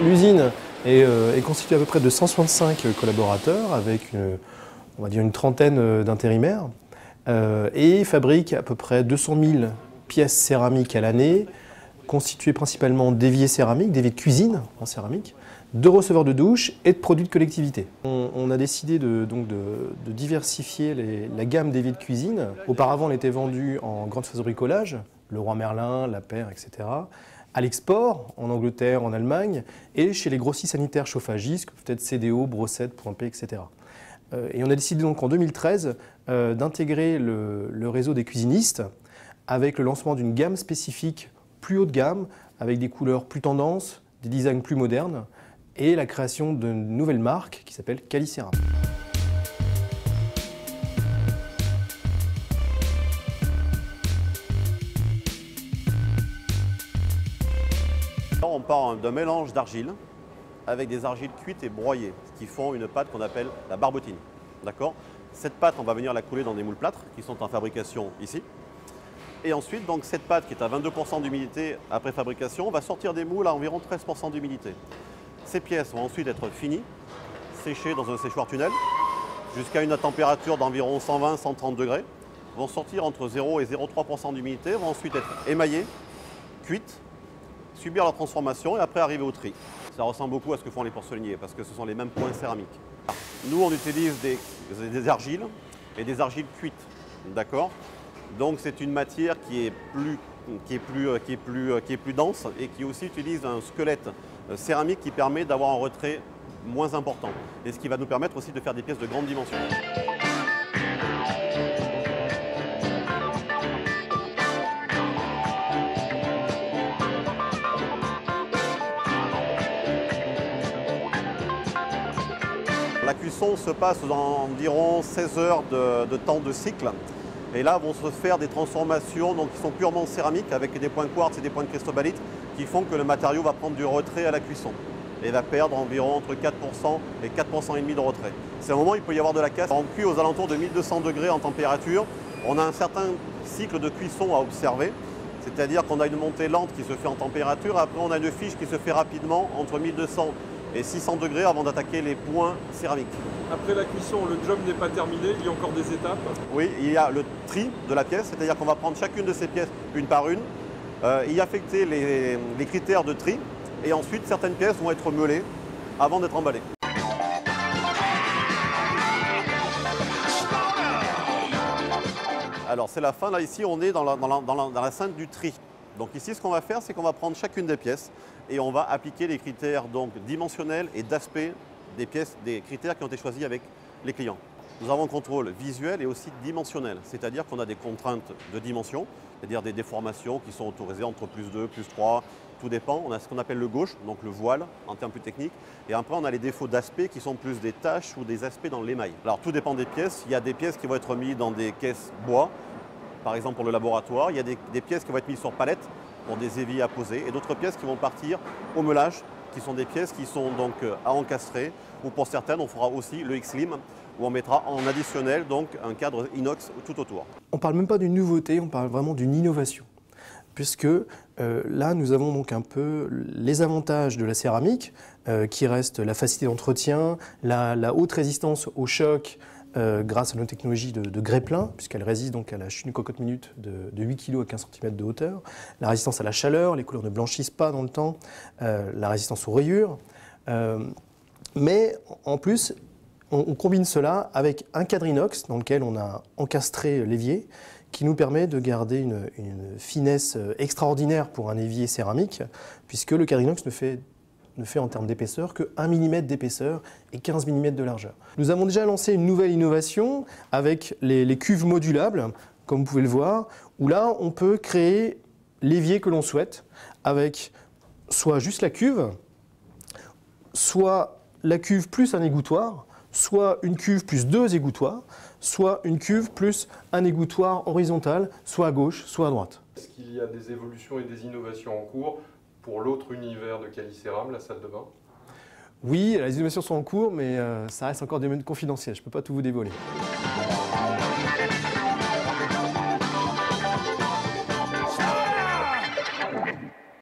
L'usine est constituée à peu près de 165 collaborateurs avec on va dire une trentaine d'intérimaires et fabrique à peu près 200 000 pièces céramiques à l'année, constituées principalement d'éviers céramiques, d'éviers de cuisine en céramique, de receveurs de douche et de produits de collectivité. On a décidé de diversifier la gamme d'éviers de cuisine. Auparavant, elle était vendue en grande surface de bricolage, Leroy Merlin, La Paire, etc. À l'export, en Angleterre, en Allemagne, et chez les grossistes sanitaires chauffagistes, comme peut-être CDO, Brossette, Point P, etc. Et on a décidé donc en 2013 d'intégrer le réseau des cuisinistes avec le lancement d'une gamme spécifique plus haut de gamme, avec des couleurs plus tendances, des designs plus modernes, et la création d'une nouvelle marque qui s'appelle Calicéram. On part d'un mélange d'argile avec des argiles cuites et broyées, qui font une pâte qu'on appelle la barbotine. D'accord ? Cette pâte, on va venir la couler dans des moules plâtres qui sont en fabrication ici. Et ensuite, donc, cette pâte qui est à 22% d'humidité après fabrication va sortir des moules à environ 13% d'humidité. Ces pièces vont ensuite être finies, séchées dans un séchoir tunnel jusqu'à une température d'environ 120-130 degrés, vont sortir entre 0 et 0,3% d'humidité, vont ensuite être émaillées, cuites, subir la transformation et après arriver au tri. Ça ressemble beaucoup à ce que font les porcelainiers parce que ce sont les mêmes points céramiques. Nous, on utilise des argiles et des argiles cuites, d'accord ? Donc c'est une matière qui est plus dense et qui aussi utilise un squelette céramique qui permet d'avoir un retrait moins important et ce qui va nous permettre aussi de faire des pièces de grande dimension. La cuisson se passe dans environ 16 heures de temps de cycle. Et là vont se faire des transformations donc, qui sont purement céramiques avec des points quartz et des points de cristobalite qui font que le matériau va prendre du retrait à la cuisson et va perdre environ entre 4% et 4,5% de retrait. C'est un moment où il peut y avoir de la casse. On cuit aux alentours de 1200 degrés en température. On a un certain cycle de cuisson à observer, c'est-à-dire qu'on a une montée lente qui se fait en température. Après, on a une fiche qui se fait rapidement entre 1200 et 600 degrés avant d'attaquer les points céramiques. Après la cuisson, le job n'est pas terminé, il y a encore des étapes. Oui, il y a le tri de la pièce, c'est-à-dire qu'on va prendre chacune de ces pièces une par une, y affecter les critères de tri, et ensuite certaines pièces vont être meulées avant d'être emballées. Alors c'est la fin, là ici on est dans la scène du tri. Donc ici ce qu'on va faire, c'est qu'on va prendre chacune des pièces et on va appliquer les critères donc, dimensionnels et d'aspect des pièces, des critères qui ont été choisis avec les clients. Nous avons un contrôle visuel et aussi dimensionnel, c'est-à-dire qu'on a des contraintes de dimension, c'est-à-dire des déformations qui sont autorisées entre +2, +3, tout dépend. On a ce qu'on appelle le gauche, donc le voile en termes plus techniques, et après on a les défauts d'aspect qui sont plus des taches ou des aspects dans l'émail. Alors tout dépend des pièces, il y a des pièces qui vont être mises dans des caisses bois, par exemple pour le laboratoire, il y a des pièces qui vont être mises sur palette pour des éviers à poser, et d'autres pièces qui vont partir au meulage, qui sont des pièces qui sont donc à encastrer, ou pour certaines, on fera aussi le X-Lim, où on mettra en additionnel donc un cadre inox tout autour. On ne parle même pas d'une nouveauté, on parle vraiment d'une innovation. Puisque là, nous avons donc un peu les avantages de la céramique, qui reste la facilité d'entretien, la haute résistance au choc, grâce à nos technologies de grès plein, puisqu'elle résiste donc à la chute d'une cocotte minute de 8 kg à 15 cm de hauteur, la résistance à la chaleur, les couleurs ne blanchissent pas dans le temps, la résistance aux rayures. Mais en plus, on combine cela avec un cadre inox dans lequel on a encastré l'évier, qui nous permet de garder une finesse extraordinaire pour un évier céramique, puisque le cadre inox ne fait en termes d'épaisseur que 1 mm d'épaisseur et 15 mm de largeur. Nous avons déjà lancé une nouvelle innovation avec les cuves modulables, comme vous pouvez le voir, où là on peut créer l'évier que l'on souhaite avec soit juste la cuve, soit la cuve plus un égouttoir, soit une cuve plus 2 égouttoirs, soit une cuve plus un égouttoir horizontal, soit à gauche, soit à droite. Est-ce qu'il y a des évolutions et des innovations en cours pour l'autre univers de Calicéram, la salle de bain? Oui, les innovations sont en cours, mais ça reste encore des domaines confidentiels, je ne peux pas tout vous dévoiler.